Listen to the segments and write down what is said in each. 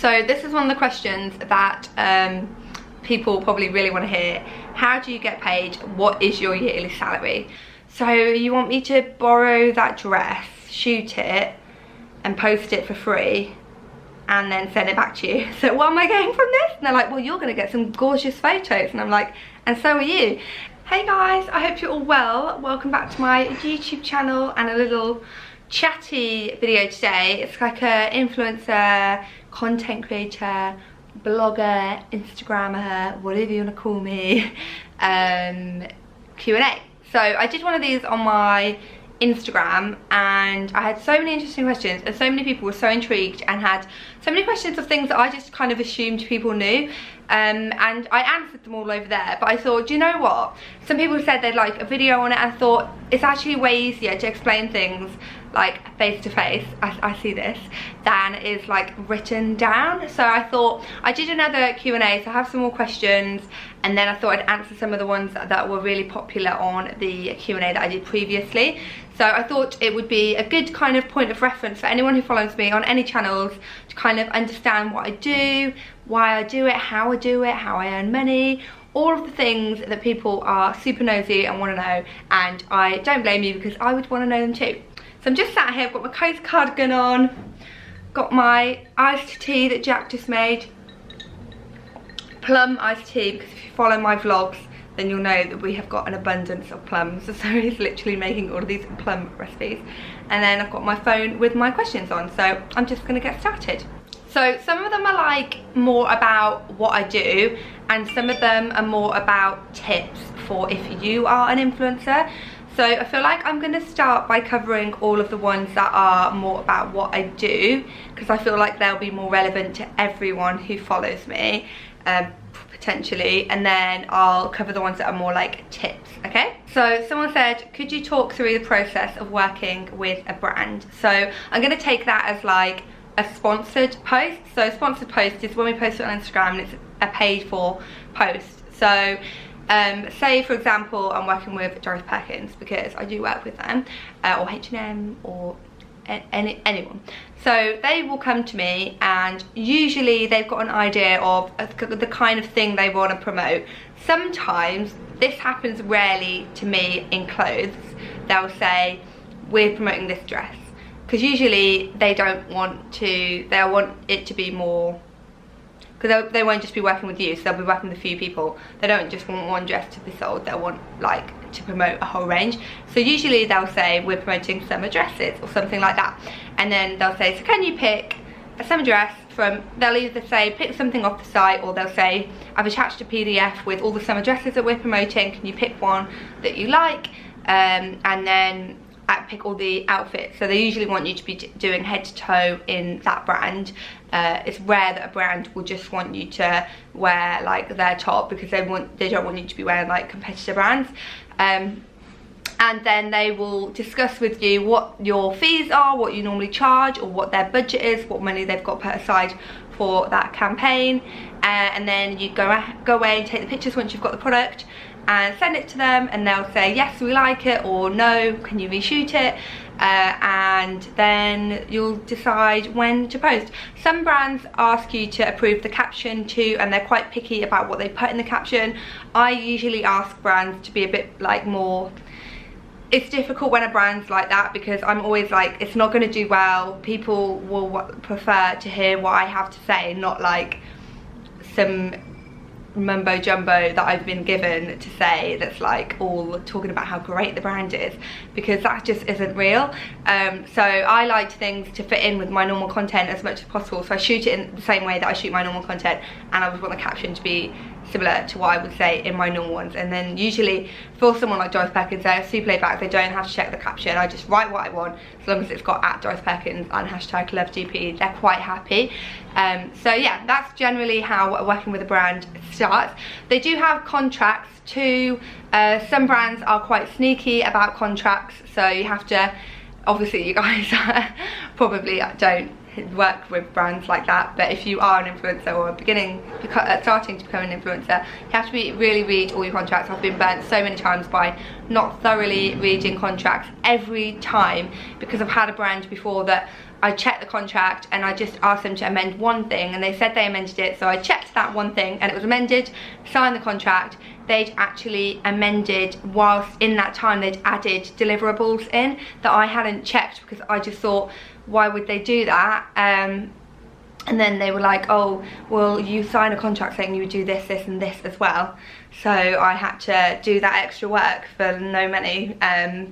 So this is one of the questions that people probably really want to hear. How do you get paid? What is your yearly salary? So you want me to borrow that dress, shoot it, and post it for free, and then send it back to you? So what am I getting from this? And they're like, well, you're gonna get some gorgeous photos. And I'm like, and so are you. Hey guys, I hope you're all well. Welcome back to my YouTube channel and a little chatty video today. It's like a influencer, content creator, blogger, Instagrammer, whatever you want to call me, Q&A. So I did one of these on my Instagram and I had so many interesting questions and so many people were so intrigued and had so many questions of things that I just kind of assumed people knew, and I answered them all over there. But I thought, do you know what, some people said they'd like a video on it. I thought it's actually way easier to explain things like face to face, I see this, than is like written down. So I thought I did another Q&A, so I have some more questions, and then I thought I'd answer some of the ones that were really popular on the Q&A that I did previously. So I thought it would be a good kind of point of reference for anyone who follows me on any channels to kind of understand what I do, why I do it, how I earn money, all of the things that people are super nosy and want to know, and I don't blame you because I would want to know them too. So I'm just sat here, I've got my cozy cardigan on, got my iced tea that Jack just made, plum iced tea, because if you follow my vlogs then you'll know that we have got an abundance of plums. So he's literally making all of these plum recipes. And then I've got my phone with my questions on, so I'm just gonna get started. So some of them are like more about what I do, and some of them are more about tips for if you are an influencer. So I feel like I'm going to start by covering all of the ones that are more about what I do, because I feel like they'll be more relevant to everyone who follows me, potentially, and then I'll cover the ones that are more like tips, okay? So someone said, could you talk through the process of working with a brand? So I'm going to take that as like a sponsored post. So a sponsored post is when we post it on Instagram and it's a paid for post. So say for example I'm working with Doris Perkins, because I do work with them, or H&M, or anyone. So they will come to me and usually they've got an idea of the kind of thing they want to promote. Sometimes, this happens rarely to me in clothes, they'll say we're promoting this dress, because usually they don't want to, they'll want it to be more, because they won't just be working with you, so they'll be working with a few people. They don't just want one dress to be sold, they'll want like to promote a whole range. So usually they'll say we're promoting summer dresses or something like that, and then they'll say, so can you pick a summer dress from, they'll either say pick something off the site, or they'll say I've attached a PDF with all the summer dresses that we're promoting, can you pick one that you like, and then pick all the outfits. So they usually want you to be doing head to toe in that brand. It's rare that a brand will just want you to wear like their top, because they don't want you to be wearing like competitor brands. And then they will discuss with you what your fees are, what you normally charge, or what their budget is, what money they've got put aside for that campaign, and then you go away and take the pictures once you've got the product and send it to them, and they'll say yes, we like it, or no, can you reshoot it, and then you'll decide when to post. Some brands ask you to approve the caption too, and they're quite picky about what they put in the caption. I usually ask brands to be a bit like more, it's difficult when a brand's like that, because I'm always like, it's not going to do well, people will prefer to hear what I have to say, not like some mumbo jumbo that I've been given to say that's like all talking about how great the brand is, because that just isn't real. So I like things to fit in with my normal content as much as possible, so I shoot it in the same way that I shoot my normal content, and I would want the caption to be similar to what I would say in my normal ones. And then usually for someone like Doris Perkins, they're super laid back, they don't have to check the caption, I just write what I want, as long as it's got at Doris Perkins and hashtag LoveDP, they're quite happy. So yeah, that's generally how working with a brand starts. They do have contracts too. Some brands are quite sneaky about contracts, so you have to, obviously you guys probably don't work with brands like that, but if you are an influencer or starting to become an influencer, you have to really read all your contracts. I've been burnt so many times by not thoroughly reading contracts every time, because I've had a brand before that I checked the contract and I just asked them to amend one thing, and they said they amended it, so I checked that one thing and it was amended, signed the contract. They'd actually amended, whilst in that time they'd added deliverables in that I hadn't checked, because I just thought, why would they do that? And then they were like, oh, well, you sign a contract saying you would do this, this and this as well. So I had to do that extra work for no money,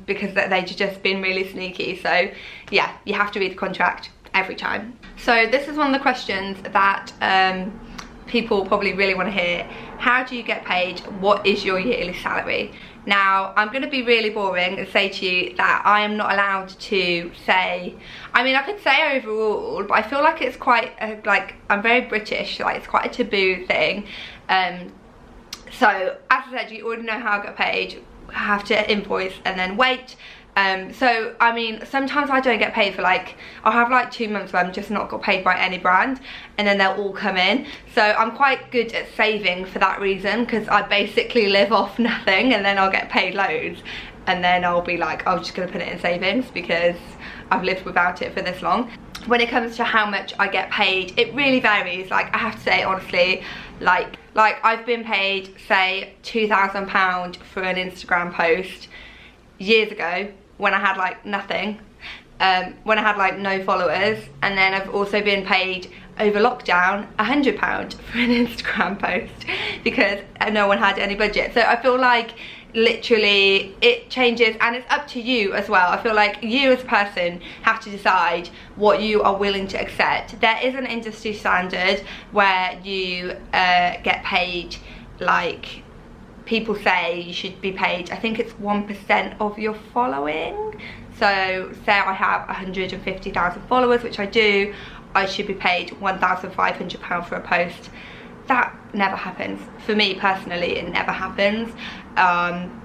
because they'd just been really sneaky. So yeah, you have to read the contract every time. So this is one of the questions that people probably really want to hear. How do you get paid? What is your yearly salary? Now, I'm going to be really boring and say to you that I am not allowed to say, I mean, I could say overall, but I feel like it's quite, like, I'm very British, like, it's quite a taboo thing. So, as I said, you already know how I get paid. I have to invoice and then wait. So, I mean, sometimes I don't get paid for, like, I'll have like 2 months where I'm just not got paid by any brand, and then they'll all come in. So I'm quite good at saving for that reason, because I basically live off nothing, and then I'll get paid loads, and then I'll be like, I'm just gonna put it in savings because I've lived without it for this long. When it comes to how much I get paid, it really varies. Like, I have to say, honestly, like I've been paid, say, £2,000 for an Instagram post years ago, when I had like nothing, when I had like no followers. And then I've also been paid over lockdown £100 for an Instagram post because no one had any budget. So I feel like literally it changes, and it's up to you as well. I feel like you as a person have to decide what you are willing to accept. There is an industry standard where you get paid, like, people say you should be paid, I think it's 1% of your following. So say I have 150,000 followers, which I do, I should be paid £1,500 for a post. That never happens. For me personally, it never happens.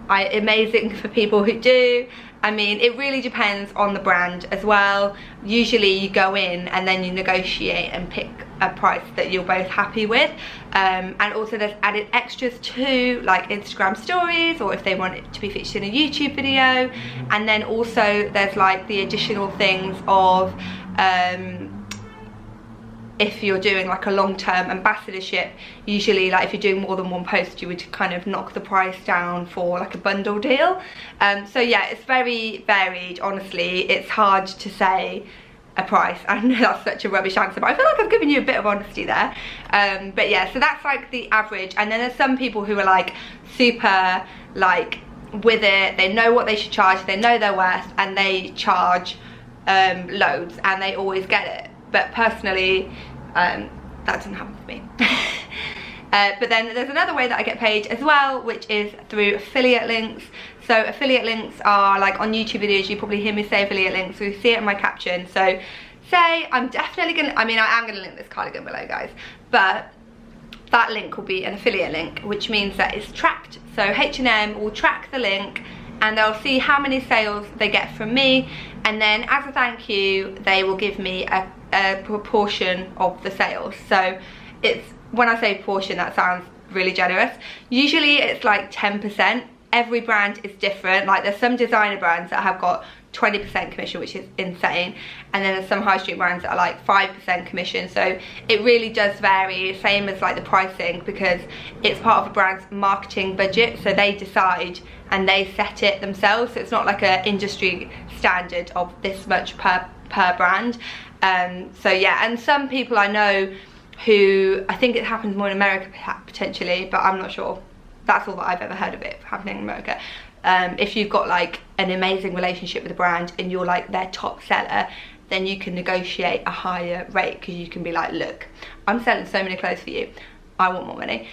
Amazing for people who do. I mean, it really depends on the brand as well. Usually you go in and then you negotiate and pick a price that you're both happy with. And also there's added extras too, like Instagram stories, or if they want it to be featured in a YouTube video. And then also there's like the additional things of, if you're doing like a long-term ambassadorship, usually like if you're doing more than one post, you would kind of knock the price down for like a bundle deal. So yeah, it's very varied, honestly. It's hard to say a price. I know that's such a rubbish answer, but I feel like I've given you a bit of honesty there. But yeah, so that's like the average. And then there's some people who are like super like with it, they know what they should charge, they know their worth, and they charge loads and they always get it. But personally, that doesn't happen for me. But then there's another way that I get paid as well, which is through affiliate links. So affiliate links are like on YouTube videos, you probably hear me say affiliate links, so you see it in my caption. So say I'm definitely gonna, I mean, I am gonna link this cardigan below, guys, but that link will be an affiliate link, which means that it's tracked. So H&M will track the link and they'll see how many sales they get from me, and then as a thank you they will give me a proportion of the sales. So it's, when I say proportion, that sounds really generous. Usually it's like 10%. Every brand is different. Like there's some designer brands that have got 20% commission, which is insane, and then there's some high street brands that are like 5% commission. So it really does vary, same as like the pricing, because it's part of a brand's marketing budget, so they decide and they set it themselves. So it's not like an industry standard of this much per brand. So yeah, and some people I know who, I think it happens more in America potentially, but I'm not sure. That's all that I've ever heard of it happening in America. If you've got like an amazing relationship with a brand and you're like their top seller, then you can negotiate a higher rate, because you can be like, look, I'm selling so many clothes for you, I want more money.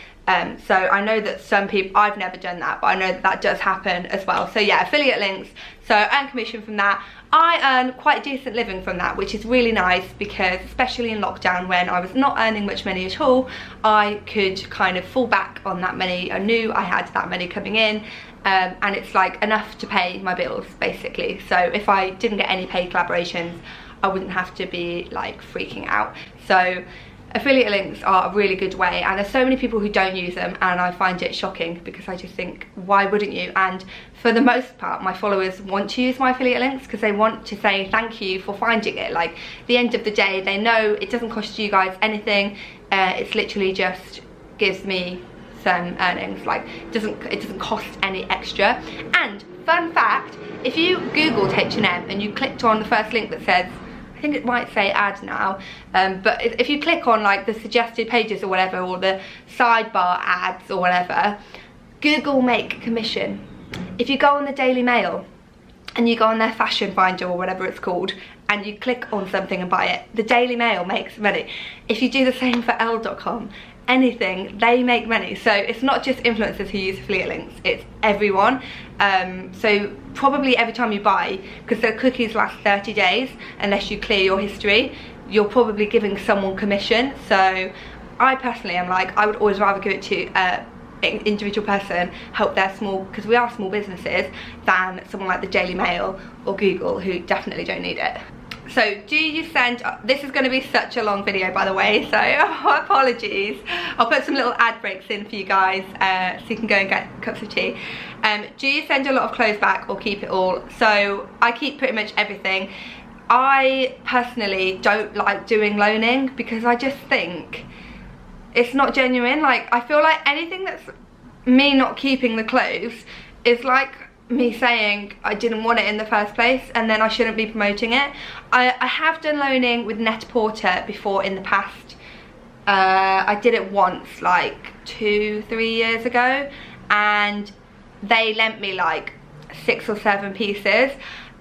So I know that some people, I've never done that, but I know that that does happen as well. So yeah, affiliate links, so I earn commission from that. I earn quite a decent living from that, which is really nice, because especially in lockdown when I was not earning much money at all, I could kind of fall back on that money. I knew I had that money coming in, and it's like enough to pay my bills basically. So if I didn't get any paid collaborations, I wouldn't have to be like freaking out. So affiliate links are a really good way, and there's so many people who don't use them, and I find it shocking because I just think, why wouldn't you? And for the most part, my followers want to use my affiliate links because they want to say thank you for finding it. Like, at the end of the day, they know it doesn't cost you guys anything. It's literally just gives me some earnings. Like, it doesn't cost any extra. And fun fact, if you googled H&M and you clicked on the first link that says, I think it might say ad now, but if you click on like the suggested pages or whatever, or the sidebar ads or whatever, Google make commission. If you go on the Daily Mail and you go on their fashion finder or whatever it's called, and you click on something and buy it, the Daily Mail makes money. If you do the same for Elle.com, anything, they make money. So it's not just influencers who use affiliate links, it's everyone. So probably every time you buy, because the cookies last 30 days unless you clear your history, you're probably giving someone commission. So I personally am like, I would always rather give it to an individual person, help their small, because we are small businesses, than someone like the Daily Mail or Google who definitely don't need it. So do you send, this is going to be such a long video by the way, so apologies. I'll put some little ad breaks in for you guys so you can go and get cups of tea. Do you send a lot of clothes back or keep it all? So I keep pretty much everything. I personally don't like doing loaning because I just think it's not genuine. Like, I feel like anything that's me not keeping the clothes is like me saying I didn't want it in the first place and then I shouldn't be promoting it. I have done loaning with Net-a-Porter before in the past. I did it once like 2-3 years ago, and they lent me like 6 or 7 pieces.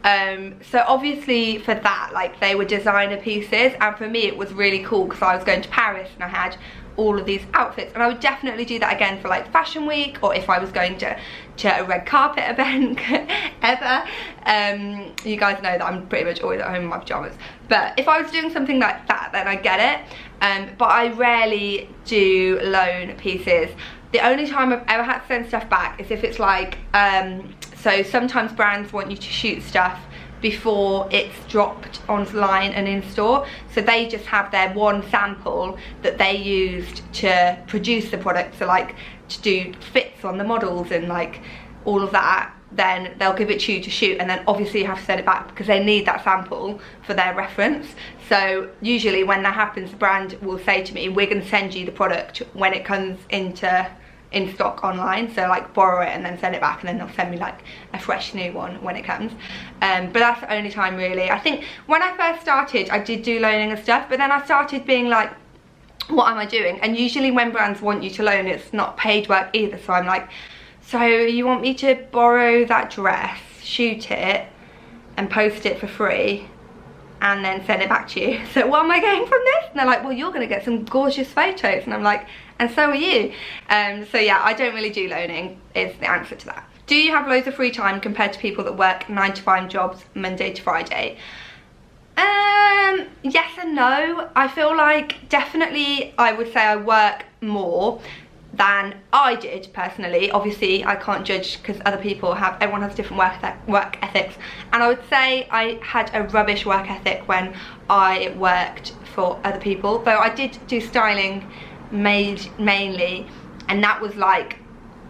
So obviously for that, like, they were designer pieces, and for me it was really cool because I was going to Paris and I had all of these outfits, and I would definitely do that again for like fashion week, or if I was going to a red carpet event ever. You guys know that I'm pretty much always at home in my pajamas, but if I was doing something like that, then I get it. But I rarely do loan pieces. The only time I've ever had to send stuff back is if it's like, so sometimes brands want you to shoot stuff before it's dropped online and in store, so they just have their one sample that they used to produce the product, so like to do fits on the models and like all of that. Then they'll give it to you to shoot, and then obviously you have to send it back because they need that sample for their reference. So usually when that happens, the brand will say to me, we're going to send you the product when it comes in stock online, so like borrow it and then send it back, and then they'll send me like a fresh new one when it comes. But that's the only time really. I think when I first started I did do loaning and stuff, but then I started being like, what am I doing? And usually when brands want you to loan, it's not paid work either, so I'm like, so you want me to borrow that dress, shoot it and post it for free and then send it back to you, so what am I getting from this? And they're like, well, you're gonna get some gorgeous photos, and I'm like, and so are you. So yeah, I don't really do loaning is the answer to that. Do you have loads of free time compared to people that work 9-to-5 jobs Monday to Friday? Yes and no. I feel like definitely I would say I work more than I did personally. Obviously I can't judge because other people have, everyone has different work ethics, and I would say I had a rubbish work ethic when I worked for other people, though I did do styling mainly, and that was like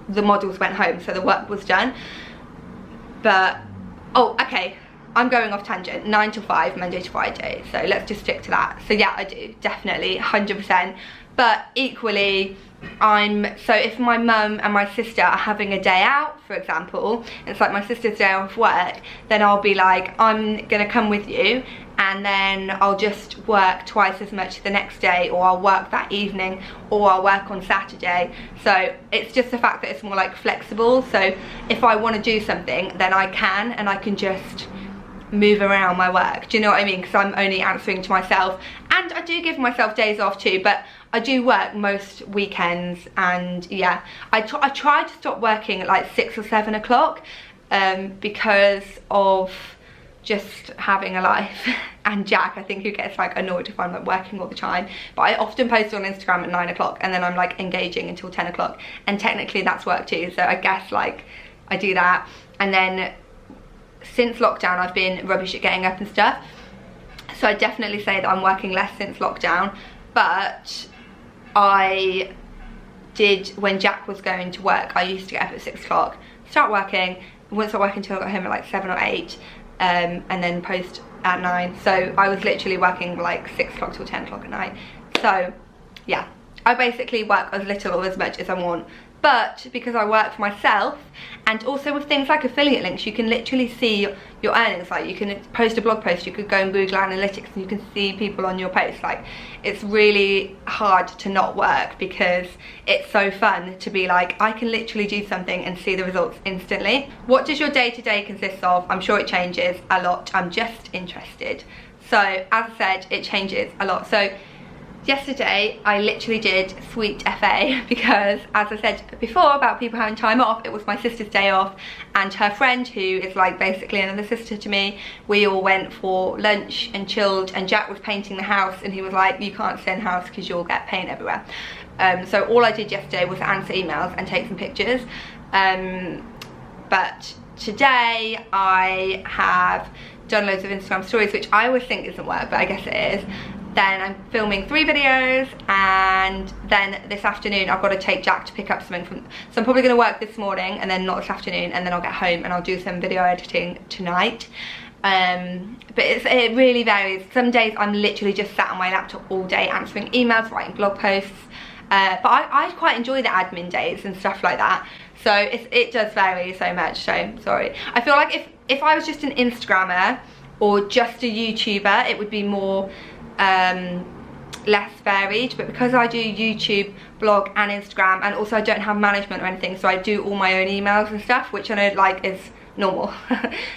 the models went home so the work was done. But oh, okay, I'm going off tangent. 9 to 5 Monday to Friday, so let's just stick to that. So yeah, I do definitely 100%, but equally so if my mum and my sister are having a day out, for example, it's like my sister's day off work, then I'll be like, I'm gonna come with you, and then I'll just work twice as much the next day, or I'll work that evening, or I'll work on Saturday. So it's just the fact that it's more like flexible, so if I want to do something then I can, and I can just move around my work, do you know what I mean? Because I'm only answering to myself, and I do give myself days off too, but I do work most weekends. And yeah, I try to stop working at like 6 or 7 o'clock because of just having a life. And Jack, I think, who gets like annoyed if I'm like working all the time, but I often post on Instagram at 9 o'clock and then I'm like engaging until 10 o'clock, and technically that's work too, so I guess like I do that. And then since lockdown I've been rubbish at getting up and stuff, so I definitely say that I'm working less since lockdown. but I did, when Jack was going to work, I used to get up at 6 o'clock, start working, wouldn't start working until I got home at like 7 or 8, and then post at 9. So I was literally working like 6 o'clock till 10 o'clock at night. So yeah, I basically work as little or as much as I want. But because I work for myself, and also with things like affiliate links, you can literally see your earnings. Like, you can post a blog post, you could go in Google Analytics and you can see people on your post. Like, it's really hard to not work because it's so fun to be like, I can literally do something and see the results instantly. What does your day-to-day consist of? I'm sure it changes a lot. I'm just interested. So as I said, it changes a lot. So yesterday I literally did sweet FA because, as I said before about people having time off, it was my sister's day off, and her friend, who is like basically another sister to me, we all went for lunch and chilled, and Jack was painting the house and he was like, you can't stay in the house because you'll get paint everywhere. So all I did yesterday was answer emails and take some pictures, but today I have done loads of Instagram stories, which I always think isn't work, but I guess it is. Then I'm filming 3 videos, and then this afternoon I've got to take Jack to pick up something from, so I'm probably going to work this morning and then not this afternoon, and then I'll get home and I'll do some video editing tonight. But it really varies. Some days I'm literally just sat on my laptop all day answering emails, writing blog posts, but I quite enjoy the admin days and stuff like that. So it does vary so much, so sorry. I feel like if I was just an Instagrammer or just a YouTuber, it would be more less varied, but because I do YouTube, blog and Instagram, and also I don't have management or anything, so I do all my own emails and stuff, which I know like is normal.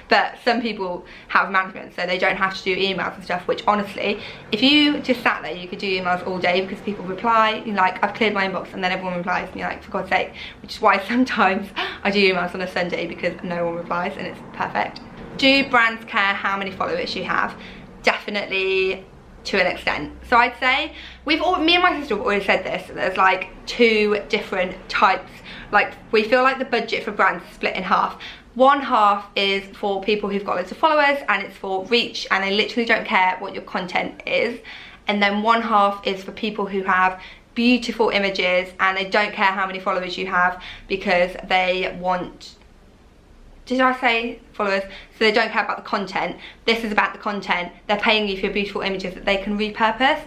But some people have management, so they don't have to do emails and stuff, which honestly, if you just sat there, you could do emails all day because people reply. You're like, I've cleared my inbox, and then everyone replies, and you're like, for God's sake. Which is why sometimes I do emails on a Sunday, because no one replies, and it's perfect. Do brands care how many followers you have? Definitely, to an extent. So I'd say me and my sister have always said this, that there's like 2 different types. Like, we feel like the budget for brands is split in half. One half is for people who've got loads of followers, and it's for reach, and they literally don't care what your content is. And then one half is for people who have beautiful images and they don't care how many followers you have, because they want, did I say followers? So they don't care about the content. This is about the content. They're paying you for beautiful images that they can repurpose.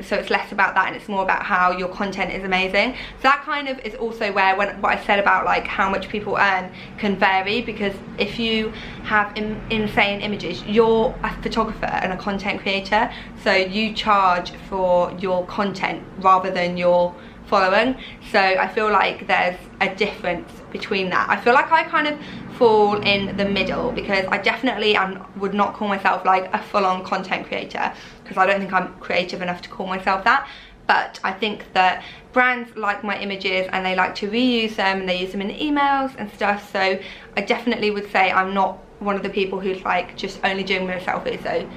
So it's less about that, and it's more about how your content is amazing. So that kind of is also where what I said about like how much people earn can vary, because if you have insane images, you're a photographer and a content creator, so you charge for your content rather than your following. So I feel like there's a difference between that. I feel like I kind of fall in the middle, because I definitely would not call myself like a full-on content creator, because I don't think I'm creative enough to call myself that. But I think that brands like my images and they like to reuse them, and they use them in emails and stuff. So I definitely would say I'm not one of the people who's like just only doing with a selfie. So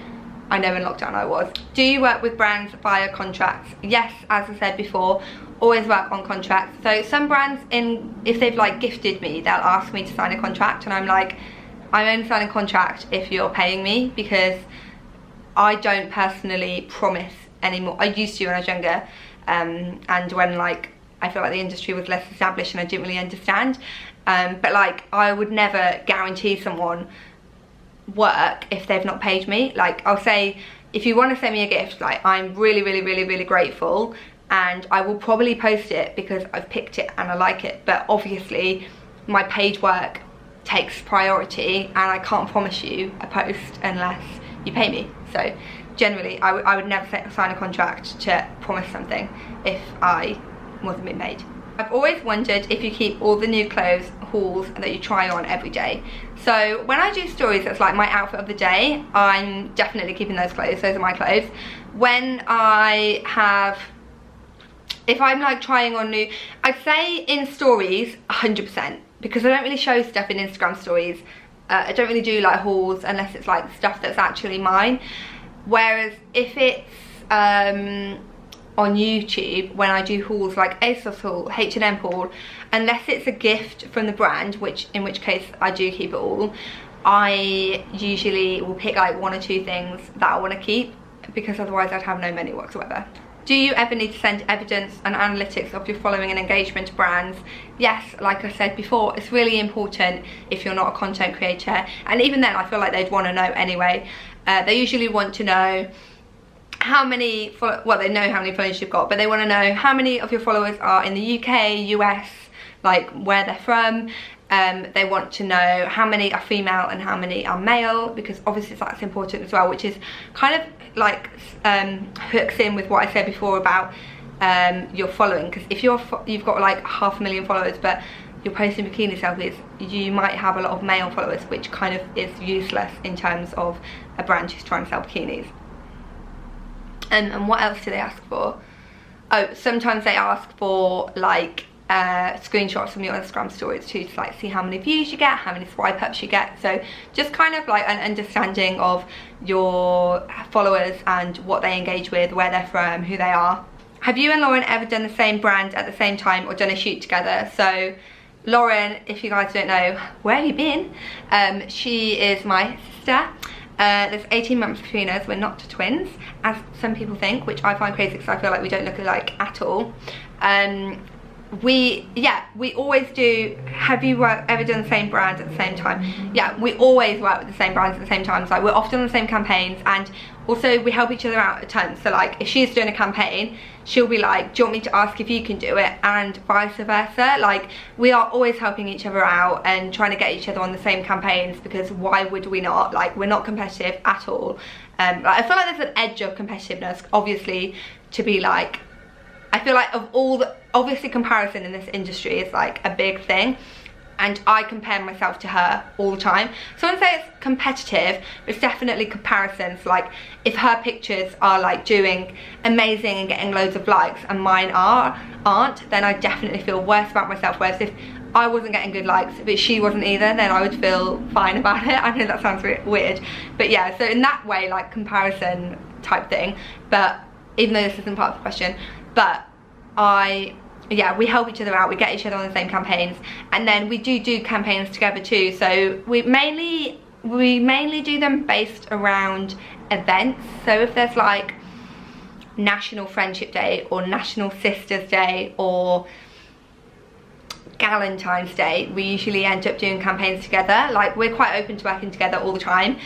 I know in lockdown I was. Do you work with brands via contracts? Yes, as I said before, always work on contracts. So some brands, if they've like gifted me, they'll ask me to sign a contract, and I'm like, I'm only signing a contract if you're paying me, because I don't personally promise anymore. I used to when I was younger, and when like I feel like the industry was less established and I didn't really understand, but like I would never guarantee someone work if they've not paid me. Like, I'll say, if you want to send me a gift, like, I'm really grateful, and I will probably post it because I've picked it and I like it, but obviously my paid work takes priority, and I can't promise you a post unless you pay me. So generally I would never sign a contract to promise something if I wasn't being paid. I've always wondered if you keep all the new clothes hauls that you try on every day. So when I do stories that's like my outfit of the day, I'm definitely keeping those clothes. Those are my clothes. When I have, if I'm like trying on new, I'd say in stories 100%, because I don't really show stuff in Instagram stories. I don't really do like hauls unless it's like stuff that's actually mine. Whereas if it's on YouTube, when I do hauls like ASOS haul, H&M haul, unless it's a gift from the brand, in which case I do keep it all, I usually will pick like 1 or 2 things that I want to keep, because otherwise I'd have no money whatsoever. Do you ever need to send evidence and analytics of your following and engagement to brands? Yes, like I said before, it's really important if you're not a content creator, and even then I feel like they'd want to know anyway. They usually want to know how many, well, they know how many followers you've got, but they want to know how many of your followers are in the UK, US, like where they're from. They want to know how many are female and how many are male, because obviously that's important as well, which is kind of like hooks in with what I said before about your following, because if you've got like 500,000 followers but you're posting bikini selfies, you might have a lot of male followers, which kind of is useless in terms of a brand who's trying to sell bikinis. And what else do they ask for? Oh, sometimes they ask for like screenshots from your Instagram stories too, to like see how many views you get, how many swipe ups you get. So just kind of like an understanding of your followers and what they engage with, where they're from, who they are. Have you and Lauren ever done the same brand at the same time or done a shoot together? So Lauren, if you guys don't know, where have you been? She is my sister. There's 18 months between us. We're not twins, as some people think, which I find crazy because I feel like we don't look alike at all. We always do. Have you ever done the same brand at the same time? Yeah, we always work with the same brands at the same time. Like, we're often on the same campaigns, and also we help each other out a ton. So like, if she's doing a campaign, she'll be like, do you want me to ask if you can do it, and vice versa. Like, we are always helping each other out and trying to get each other on the same campaigns, because why would we not? Like, we're not competitive at all. Like, I feel like there's an edge of competitiveness, obviously, to be like, I feel like of all the, obviously comparison in this industry is like a big thing, and I compare myself to her all the time. So I wouldn't say it's competitive, but it's definitely comparisons. Like, if her pictures are like doing amazing and getting loads of likes and mine aren't, then I definitely feel worse about myself. Whereas if I wasn't getting good likes but she wasn't either, then I would feel fine about it. I know that sounds weird, but yeah, so in that way, like, comparison type thing. But even though this isn't part of the question, but we help each other out, we get each other on the same campaigns, and then we do campaigns together too. So we mainly do them based around events. So if there's like National Friendship Day or National Sisters Day or Galentine's Day, we usually end up doing campaigns together. Like, we're quite open to working together all the time.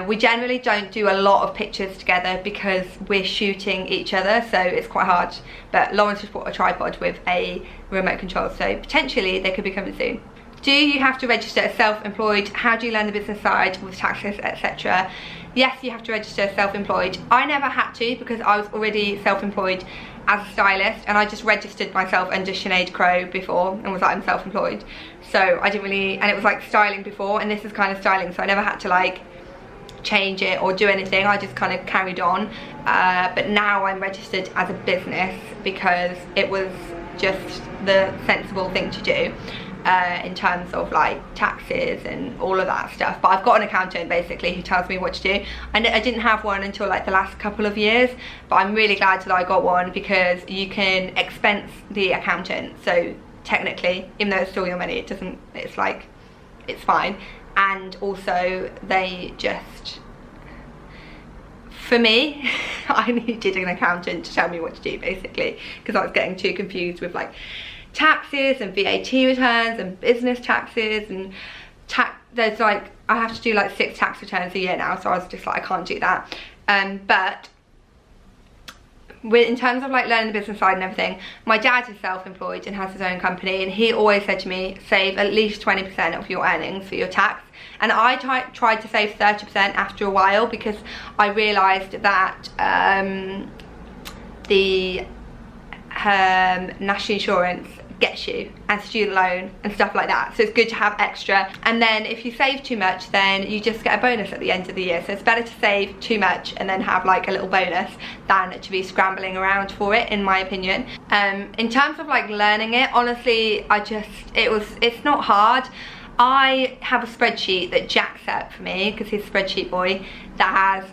We generally don't do a lot of pictures together because we're shooting each other, so it's quite hard. But Lauren's just bought a tripod with a remote control, so potentially they could be coming soon. Do you have to register as self-employed? How do you learn the business side with taxes, etc.? Yes, you have to register as self-employed. I never had to because I was already self-employed as a stylist, and I just registered myself under Sinead Crowe before and was like, I'm self-employed. So I didn't really, and it was like styling before, and this is kind of styling, so I never had to like change it or do anything. I just kind of carried on. But now I'm registered as a business because it was just the sensible thing to do. In terms of like taxes and all of that stuff. But I've got an accountant basically who tells me what to do. I didn't have one until like the last couple of years, but I'm really glad that I got one because you can expense the accountant. So technically, even though it's still your money, it's like, it's fine. And also they just, for me, I needed an accountant to tell me what to do basically, because I was getting too confused with like taxes and VAT returns and business taxes and there's like, I have to do like 6 tax returns a year now, so I was just like, I can't do that. But in terms of like learning the business side and everything, my dad is self-employed and has his own company, and he always said to me, save at least 20% of your earnings for your tax. And I tried to save 30% after a while, because I realised that the national insurance gets you, and student loan and stuff like that, so it's good to have extra. And then if you save too much, then you just get a bonus at the end of the year. So it's better to save too much and then have like a little bonus than to be scrambling around for it, in my opinion. In terms of like learning it, honestly, it's not hard. I have a spreadsheet that Jack set for me because he's a spreadsheet boy, that has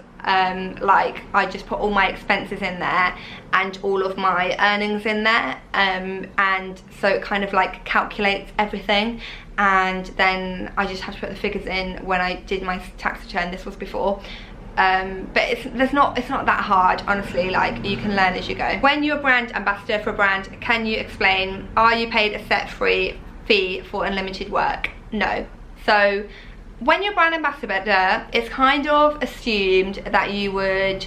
like, I just put all my expenses in there and all of my earnings in there, and so it kind of like calculates everything, and then I just have to put the figures in when I did my tax return. This was before, but it's not that hard, honestly. Like, you can learn as you go. When you're a brand ambassador for a brand, can you explain, are you paid a set fee for unlimited work? No. So when you're a brand ambassador, it's kind of assumed that you would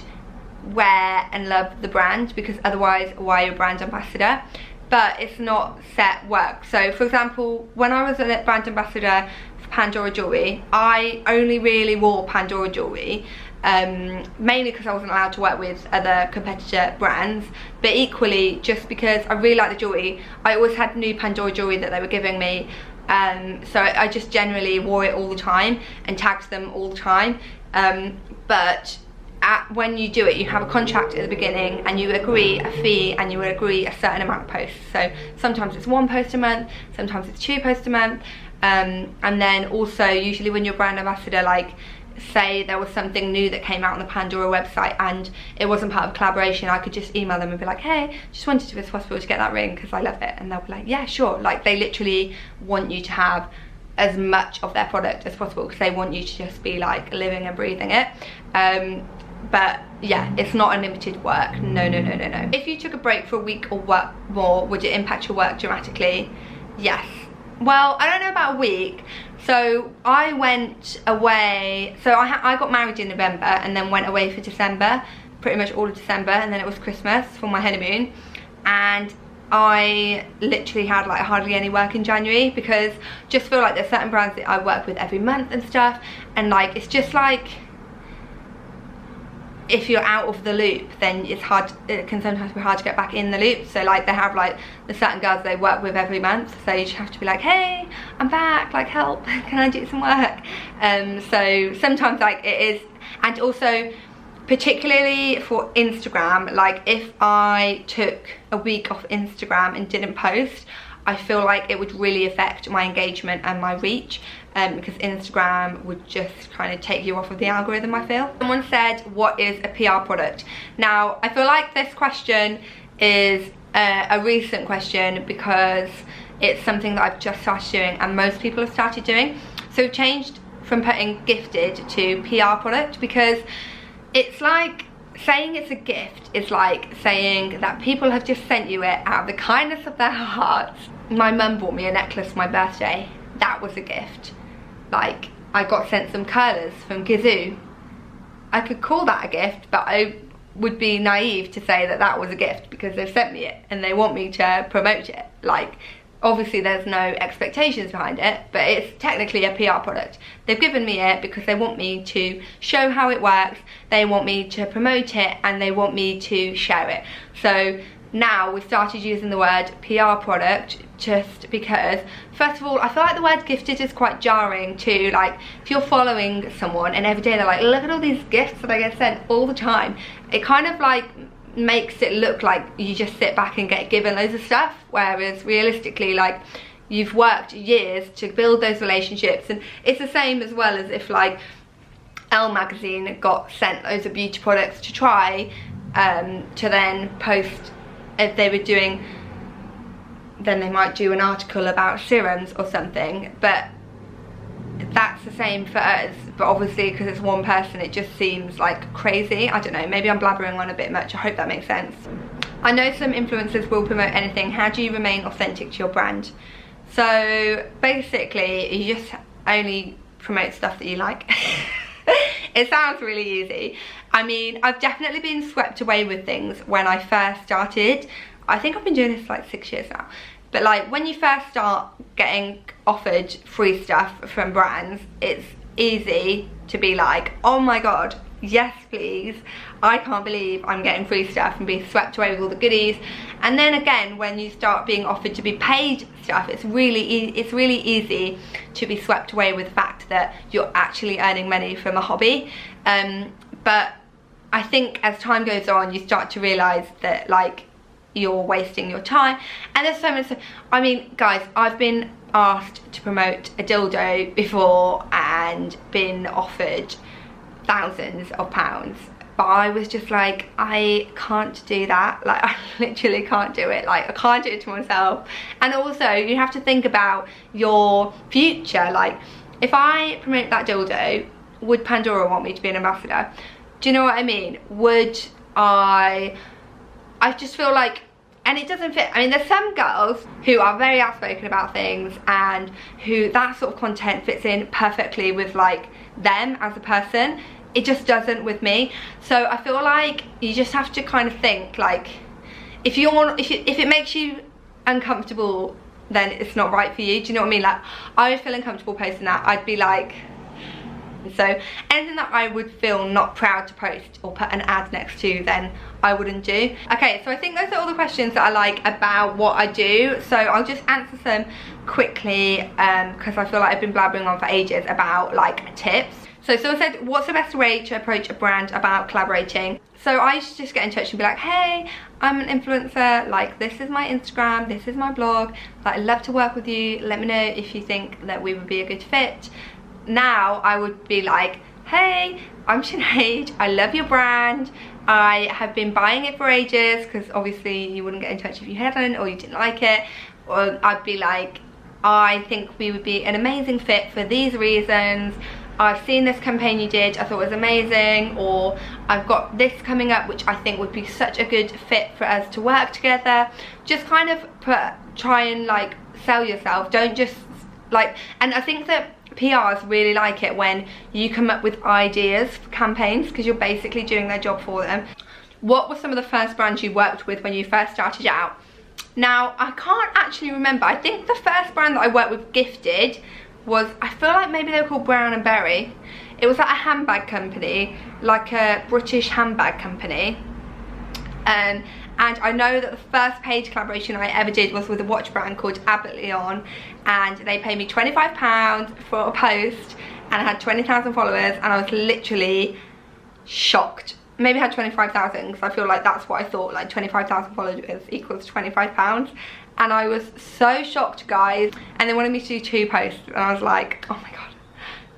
wear and love the brand, because otherwise why are you a brand ambassador? But it's not set work. So for example, when I was a brand ambassador for Pandora jewelry, I only really wore Pandora jewelry, mainly because I wasn't allowed to work with other competitor brands, but equally just because I really like the jewelry. I always had new Pandora jewelry that they were giving me, so I just generally wore it all the time and tagged them all the time. But when you do it, you have a contract at the beginning and you agree a fee and you agree a certain amount of posts. So sometimes it's 1 post a month, sometimes it's 2 posts a month, and then also usually when you're a brand ambassador, like say there was something new that came out on the Pandora website and it wasn't part of a collaboration, I could just email them and be like, hey, just wanted to, if it's possible, to get that ring because I love it, and they'll be like, yeah, sure. Like, they literally want you to have as much of their product as possible because they want you to just be like living and breathing it. But yeah, it's not unlimited work. No. If you took a break for a week or work more, would it impact your work dramatically? Yes. Well, I don't know about a week. So I went away, so I got married in November and then went away for December, pretty much all of December, and then it was Christmas for my honeymoon, and I literally had like hardly any work in January, because just feel like there's certain brands that I work with every month and stuff, and like it's just like, if you're out of the loop, then it's hard, it can sometimes be hard to get back in the loop. So like they have like the certain girls they work with every month, so you just have to be like, hey, I'm back, like help, can I do some work? So sometimes like it is, and also particularly for Instagram, like if I took a week off Instagram and didn't post, I feel like it would really affect my engagement and my reach, because Instagram would just kind of take you off of the algorithm, I feel. Someone said, what is a PR product? Now, I feel like this question is a recent question because it's something that I've just started doing and most people have started doing. So we've changed from putting gifted to PR product, because it's like, saying it's a gift is like saying that people have just sent you it out of the kindness of their hearts. My mum bought me a necklace for my birthday. That was a gift. Like, I got sent some curlers from Gazoo. I could call that a gift, but I would be naive to say that that was a gift because they've sent me it and they want me to promote it. Like, obviously there's no expectations behind it, but it's technically a PR product. They've given me it because they want me to show how it works, they want me to promote it, and they want me to share it. So now we've started using the word PR product just because, first of all, I feel like the word gifted is quite jarring too. Like, if you're following someone and every day they're like, look at all these gifts that I get sent all the time, it kind of like makes it look like you just sit back and get given loads of stuff, whereas realistically, like, you've worked years to build those relationships. And it's the same as well as if like Elle magazine got sent loads of beauty products to try, to then post. If they were doing, then they might do an article about serums or something, but that's the same for us. But obviously because it's one person, it just seems like crazy. I don't know, maybe I'm blabbering on a bit much. I hope that makes sense. I know some influencers will promote anything. How do you remain authentic to your brand? So basically you just only promote stuff that you like. It sounds really easy. I mean, I've definitely been swept away with things when I first started. I think I've been doing this for like 6 years now. But like, when you first start getting offered free stuff from brands, it's easy to be like, oh my god, yes please, I can't believe I'm getting free stuff, and be swept away with all the goodies. And then again, when you start being offered to be paid stuff, it's really easy to be swept away with the fact that you're actually earning money from a hobby. But I think as time goes on, you start to realise that like you're wasting your time. And there's so much. I mean, guys, I've been asked to promote a dildo before and been offered thousands of pounds, but I was just like, I can't do that. Like, I literally can't do it. Like, I can't do it to myself. And also, you have to think about your future. Like, if I promote that dildo, would Pandora want me to be an ambassador? Do you know what I mean? Would I just feel like, and it doesn't fit. I mean, there's some girls who are very outspoken about things and who that sort of content fits in perfectly with like them as a person. It just doesn't with me. So I feel like you just have to kind of think like, if it makes you uncomfortable, then it's not right for you. Do you know what I mean? Like, I would feel uncomfortable posting that. I'd be like, so anything that I would feel not proud to post or put an ad next to, then I wouldn't do. Okay, so I think those are all the questions that I like about what I do. So I'll just answer them quickly because I feel like I've been blabbering on for ages about like tips. So someone said, what's the best way to approach a brand about collaborating? So I used to just get in touch and be like, hey, I'm an influencer, like this is my Instagram, this is my blog, like I'd love to work with you, let me know if you think that we would be a good fit. Now I would be like, hey, I'm Sinead, I love your brand, I have been buying it for ages, because obviously you wouldn't get in touch if you hadn't or you didn't like it. Or I'd be like, I think we would be an amazing fit for these reasons. I've seen this campaign you did, I thought it was amazing, or I've got this coming up which I think would be such a good fit for us to work together. Just kind of try and like sell yourself. Don't just like, and I think that PRs really like it when you come up with ideas for campaigns, because you're basically doing their job for them. What were some of the first brands you worked with when you first started out? Now, I can't actually remember. I think the first brand that I worked with gifted was, I feel like maybe they were called Brown and Berry. It was like a handbag company, like a British handbag company. And I know that the first paid collaboration I ever did was with a watch brand called Abbott Leon, and they paid me £25 for a post, and I had 20,000 followers, and I was literally shocked. Maybe I had 25,000, because I feel like that's what I thought, like 25,000 followers equals £25. And I was so shocked, guys. And they wanted me to do 2 posts, and I was like, oh my god,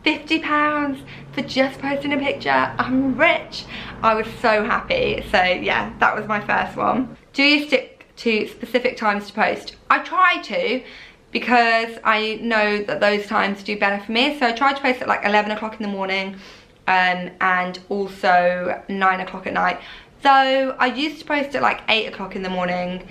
£50 for just posting a picture, I'm rich. I was so happy. So yeah, that was my first one. Do you stick to specific times to post? I try to, because I know that those times do better for me. So I try to post at like 11 o'clock in the morning, and also 9 o'clock at night. Though I used to post at like 8 o'clock in the morning,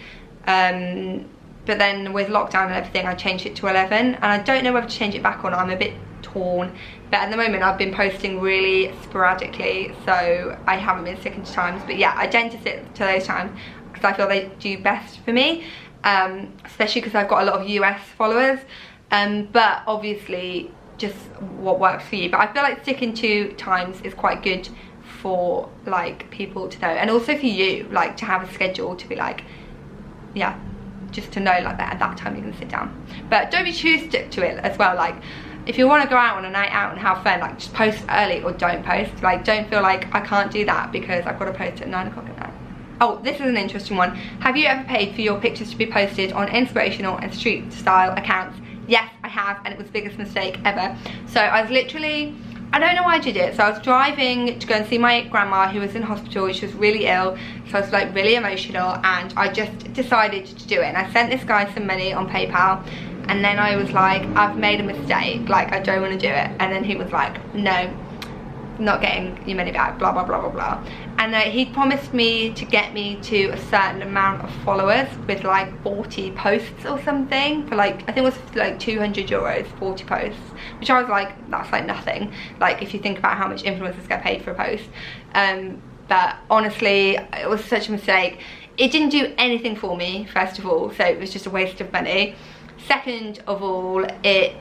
but then with lockdown and everything I changed it to 11, and I don't know whether to change it back or not. I'm a bit torn, but at the moment I've been posting really sporadically, so I haven't been sticking to times. But yeah, I tend to stick to those times because I feel they do best for me, especially because I've got a lot of US followers, but obviously just what works for you. But I feel like sticking to times is quite good for like people to know, and also for you, like to have a schedule to be like, yeah, just to know like that at that time you can sit down. But don't be too stick to it as well. Like if you want to go out on a night out and have fun, like just post early or don't post. Like don't feel like I can't do that because I've got to post at 9 o'clock at night. Oh, this is an interesting one. Have you ever paid for your pictures to be posted on inspirational and street style accounts? Yes, I have, and it was the biggest mistake ever. So I was literally, I don't know why I did it. So I was driving to go and see my grandma who was in hospital. She was really ill, so I was like really emotional, and I just decided to do it. And I sent this guy some money on PayPal, and then I was like, I've made a mistake, like I don't want to do it. And then he was like, no, not getting your money back, blah blah blah blah blah. And he promised me to get me to a certain amount of followers with like 40 posts or something, for like, I think it was like 200 euros, 40 posts, which I was like, that's like nothing, like if you think about how much influencers get paid for a post. But honestly, it was such a mistake. It didn't do anything for me, first of all, so it was just a waste of money. Second of all, it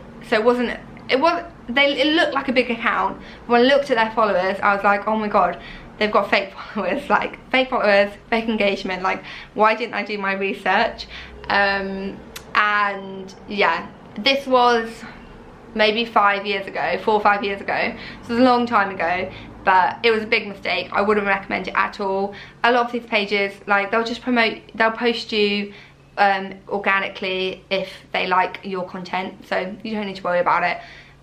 looked like a big account. When I looked at their followers, I was like, oh my god, they've got fake followers, like fake followers, fake engagement. Like, why didn't I do my research? And yeah, this was maybe 5 years ago, 4 or 5 years ago. So it was a long time ago, but it was a big mistake. I wouldn't recommend it at all. A lot of these pages, like they'll post you organically if they like your content, so you don't need to worry about it.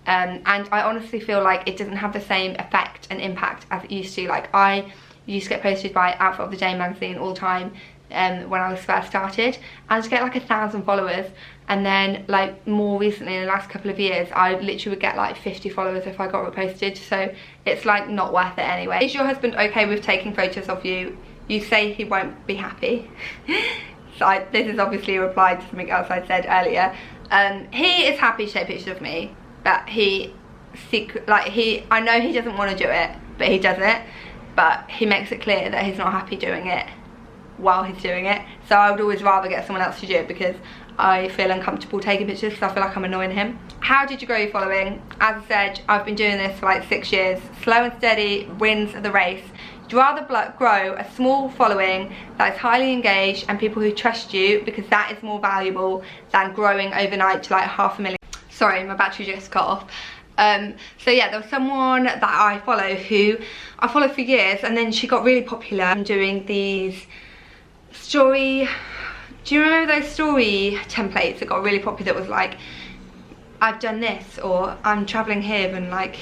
And I honestly feel like it doesn't have the same effect and impact as it used to. Like I used to get posted by Outfit of the Day magazine all the time, when I was first started, and to get like 1,000 followers. And then like more recently in the last couple of years, I literally would get like 50 followers if I got reposted. So it's like not worth it anyway. Is your husband okay with taking photos of you? You say he won't be happy. So this is obviously a reply to something else I said earlier. He is happy to take pictures of me, but I know he doesn't want to do it, but he does it. But he makes it clear that he's not happy doing it while he's doing it. So I would always rather get someone else to do it, because I feel uncomfortable taking pictures because I feel like I'm annoying him. How did you grow your following? As I said, I've been doing this for like 6 years. Slow and steady wins the race. You'd rather grow a small following that is highly engaged and people who trust you, because that is more valuable than growing overnight to like 500,000. Sorry, my battery just cut off. So yeah, there was someone that I follow who I followed for years, and then she got really popular. I'm doing these story, do you remember those story templates that got really popular, that was like, I've done this, or I'm traveling here, and like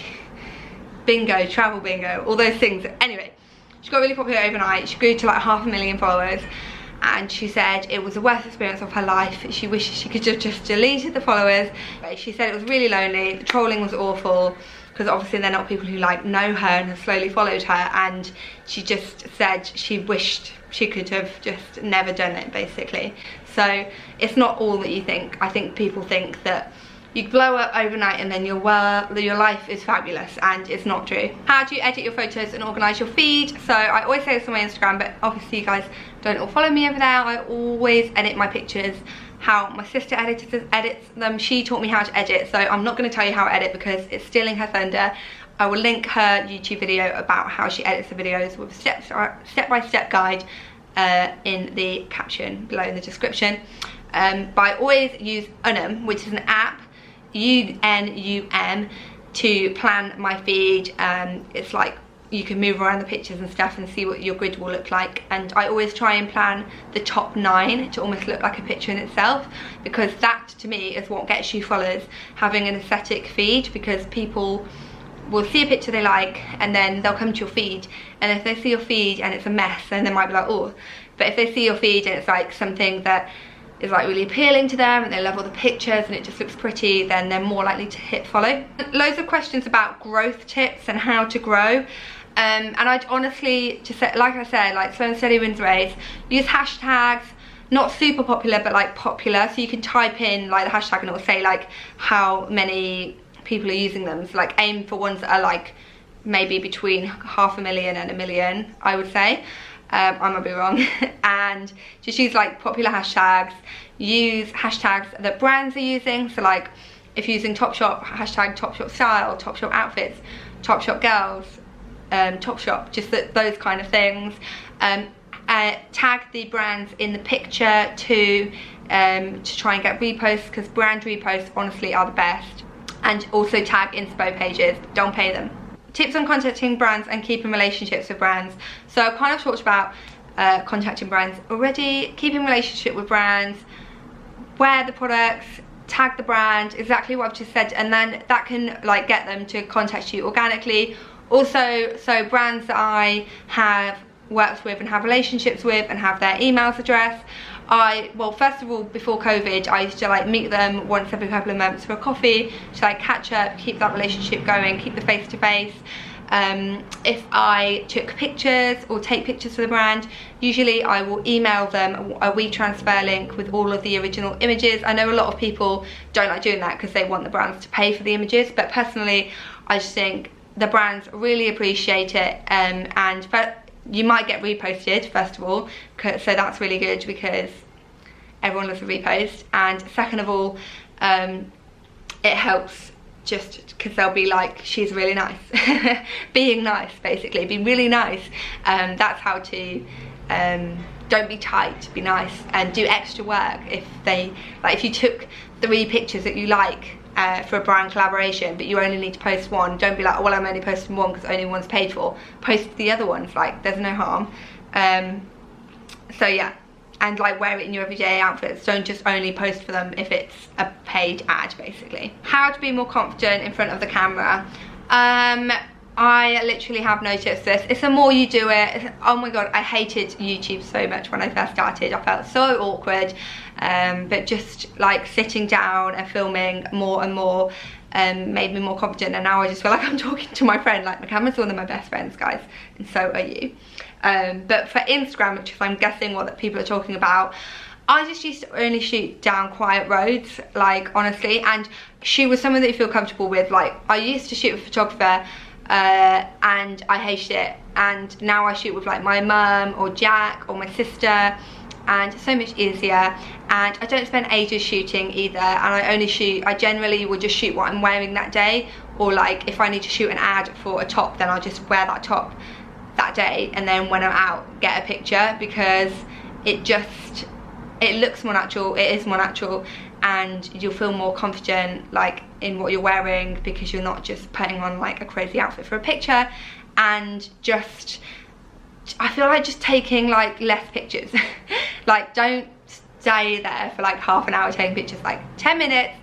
bingo, travel bingo, all those things. Anyway, she got really popular overnight. She grew to like 500,000 followers, and she said it was the worst experience of her life. She wished she could have just deleted the followers. She said it was really lonely, the trolling was awful, because obviously they're not people who like know her and have slowly followed her, and she just said she wished she could have just never done it, basically. So it's not all that you think. I think people think that you blow up overnight and then your life is fabulous, and it's not true. How do you edit your photos and organise your feed? So I always say this on my Instagram, but obviously you guys don't all follow me over there. I always edit my pictures how my sister edits them. She taught me how to edit, so I'm not going to tell you how I edit because it's stealing her thunder. I will link her YouTube video about how she edits the videos with a step-by-step guide in the caption below in the description. But I always use Unum, which is an app, UNUM, to plan my feed. It's like you can move around the pictures and stuff and see what your grid will look like, and I always try and plan the top 9 to almost look like a picture in itself, because that to me is what gets you followers, having an aesthetic feed, because people will see a picture they like and then they'll come to your feed, and if they see your feed and it's a mess, then they might be like, oh. But if they see your feed and it's like something that is like really appealing to them and they love all the pictures and it just looks pretty, then they're more likely to hit follow. Loads of questions about growth tips and how to grow. And I'd honestly just say, like I said, like slow and steady wins the race. Use hashtags, not super popular but like popular, so you can type in like the hashtag and it will say like how many people are using them. So like aim for ones that are like maybe between 500,000 and 1 million, I would say. I might be wrong. And just use like popular hashtags. Use hashtags that brands are using, so like if you're using Topshop, hashtag Topshop style, Topshop outfits, Topshop girls, Topshop, just those kind of things. Tag the brands in the picture to try and get reposts, because brand reposts honestly are the best. And also tag inspo pages, don't pay them. Tips on contacting brands and keeping relationships with brands. So I've kind of talked about contacting brands already, keeping relationship with brands, wear the products, tag the brand, exactly what I've just said, and then that can like get them to contact you organically. Also, so brands that I have worked with and have relationships with and have their emails address, well, first of all, before COVID, I used to like meet them once every couple of months for a coffee to like catch up, keep that relationship going, keep the face-to-face. If I took pictures or take pictures for the brand, usually I will email them a WeTransfer link with all of the original images. I know a lot of people don't like doing that because they want the brands to pay for the images, but personally I just think the brands really appreciate it, and you might get reposted first of all, so that's really good because everyone loves a repost, and second of all it helps just because they'll be like, she's really nice. Being nice, basically, be really nice. That's how to don't be tight, be nice, and do extra work. If they like, if you took 3 pictures that you like for a brand collaboration but you only need to post 1, don't be like, oh, well, I'm only posting 1 because only one's paid for. Post the other ones, like there's no harm. So yeah, and like wear it in your everyday outfits. Don't just only post for them if it's a paid ad, basically. How to be more confident in front of the camera. I literally have noticed this. It's the more you do it, oh my god, I hated YouTube so much when I first started. I felt so awkward, but just like sitting down and filming more and more made me more confident, and now I just feel like I'm talking to my friend. Like, my camera's one of my best friends, guys, and so are you. But for Instagram, which is I'm guessing what people are talking about, I just used to only shoot down quiet roads, like, honestly, and shoot with someone that you feel comfortable with. Like, I used to shoot with a photographer and I hated it, and now I shoot with like my mum or Jack or my sister, and it's so much easier, and I don't spend ages shooting either, and I generally will just shoot what I'm wearing that day, or like if I need to shoot an ad for a top, then I'll just wear that top that day, and then when I'm out get a picture, because it looks more natural, it is more natural, and you'll feel more confident like in what you're wearing, because you're not just putting on like a crazy outfit for a picture. And just, I feel like just taking like less pictures. Like, don't stay there for like half an hour taking pictures, like 10 minutes.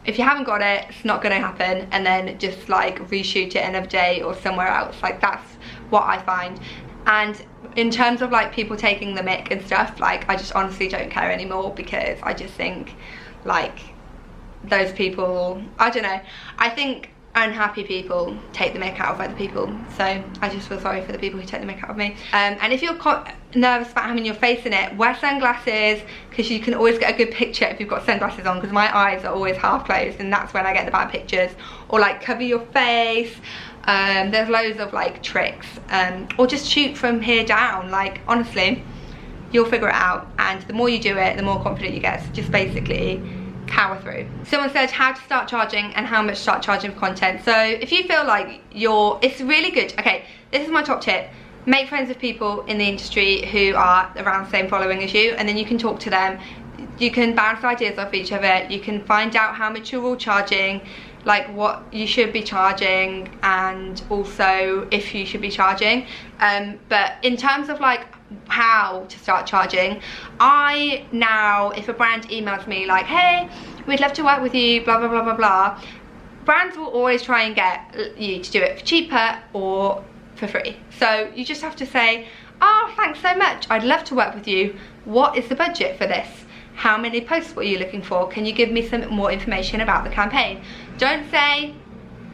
If you haven't got it, it's not gonna happen, and then just like reshoot it another day or somewhere else. Like, that's what I find. And in terms of like people taking the mick and stuff, like, I just honestly don't care anymore, because I just think like those people, I don't know, I think unhappy people take the mick out of other people, so I just feel sorry for the people who take the mick out of me. And if you're nervous about having your face in it, wear sunglasses, because you can always get a good picture if you've got sunglasses on, because my eyes are always half closed, and that's when I get the bad pictures. Or like cover your face. There's loads of like tricks, or just shoot from here down. Like, honestly, you'll figure it out, and the more you do it, the more confident you get. So just basically power through. Someone said how to start charging and how much to start charging for content. So if you feel like it's really good, okay, this is my top tip: make friends with people in the industry who are around the same following as you, and then you can talk to them, you can bounce ideas off each other, you can find out how much you're all charging, like what you should be charging, and also if you should be charging. But in terms of like how to start charging, I now, if a brand emails me like, hey, we'd love to work with you, blah blah blah blah blah, brands will always try and get you to do it for cheaper or for free. So you just have to say, oh, thanks so much, I'd love to work with you, what is the budget for this? How many posts were you looking for? Can you give me some more information about the campaign? Don't say,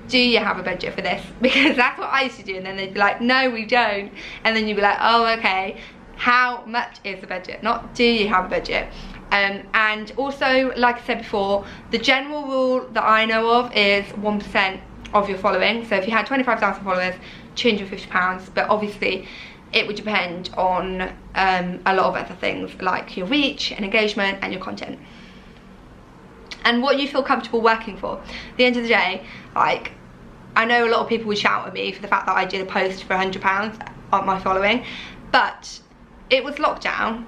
do you have a budget for this? Because that's what I used to do, and then they'd be like, no, we don't. And then you'd be like, oh, okay, how much is the budget? Not do you have a budget? And also, like I said before, the general rule that I know of is 1% of your following. So if you had 25,000 followers, £250, but obviously it would depend on a lot of other things, like your reach and engagement and your content, and what you feel comfortable working for. At the end of the day, like, I know a lot of people would shout at me for the fact that I did a post for £100 on my following, but it was lockdown,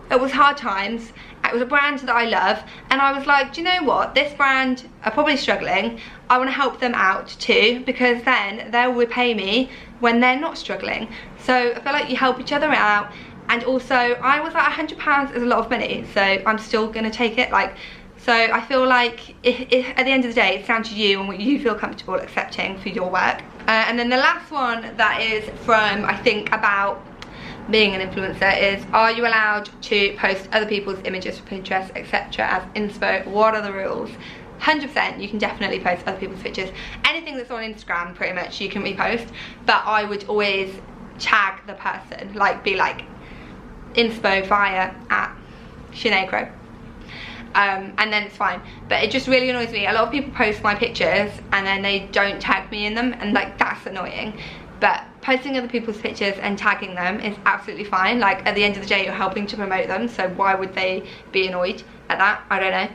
it was hard times, it was a brand that I love, and I was like, do you know what, this brand are probably struggling, I want to help them out too, because then they'll repay me when they're not struggling. So I feel like you help each other out. And also, I was like, £100 is a lot of money, so I'm still gonna take it. Like, so I feel like if at the end of the day, it's down to you and what you feel comfortable accepting for your work. And then the last one that is from, I think, about being an influencer is, are you allowed to post other people's images for Pinterest, etc. as inspo? What are the rules? 100%, you can definitely post other people's pictures. Anything that's on Instagram, pretty much, you can repost, but I would always tag the person, like be like inspo via at Sinead Crowe, and then it's fine. But it just really annoys me. A lot of people post my pictures and then they don't tag me in them, and like, that's annoying. But posting other people's pictures and tagging them is absolutely fine. Like, at the end of the day, you're helping to promote them, so why would they be annoyed at that? I don't know.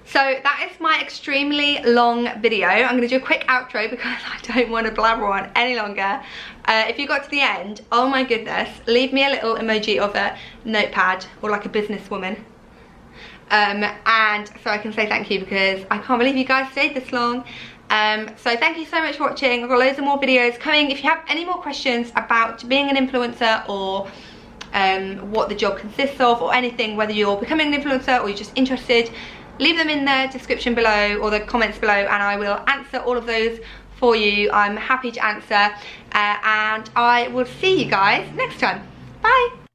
So that is my extremely long video. I'm going to do a quick outro because I don't want to blabber on any longer. If you got to the end, oh my goodness, leave me a little emoji of a notepad, or like a businesswoman. And so I can say thank you, because I can't believe you guys stayed this long. So thank you so much for watching. I've got loads of more videos coming. If you have any more questions about being an influencer, or what the job consists of, or anything, whether you're becoming an influencer or you're just interested, leave them in the description below or the comments below, and I will answer all of those for you. I'm happy to answer, and I will see you guys next time. Bye.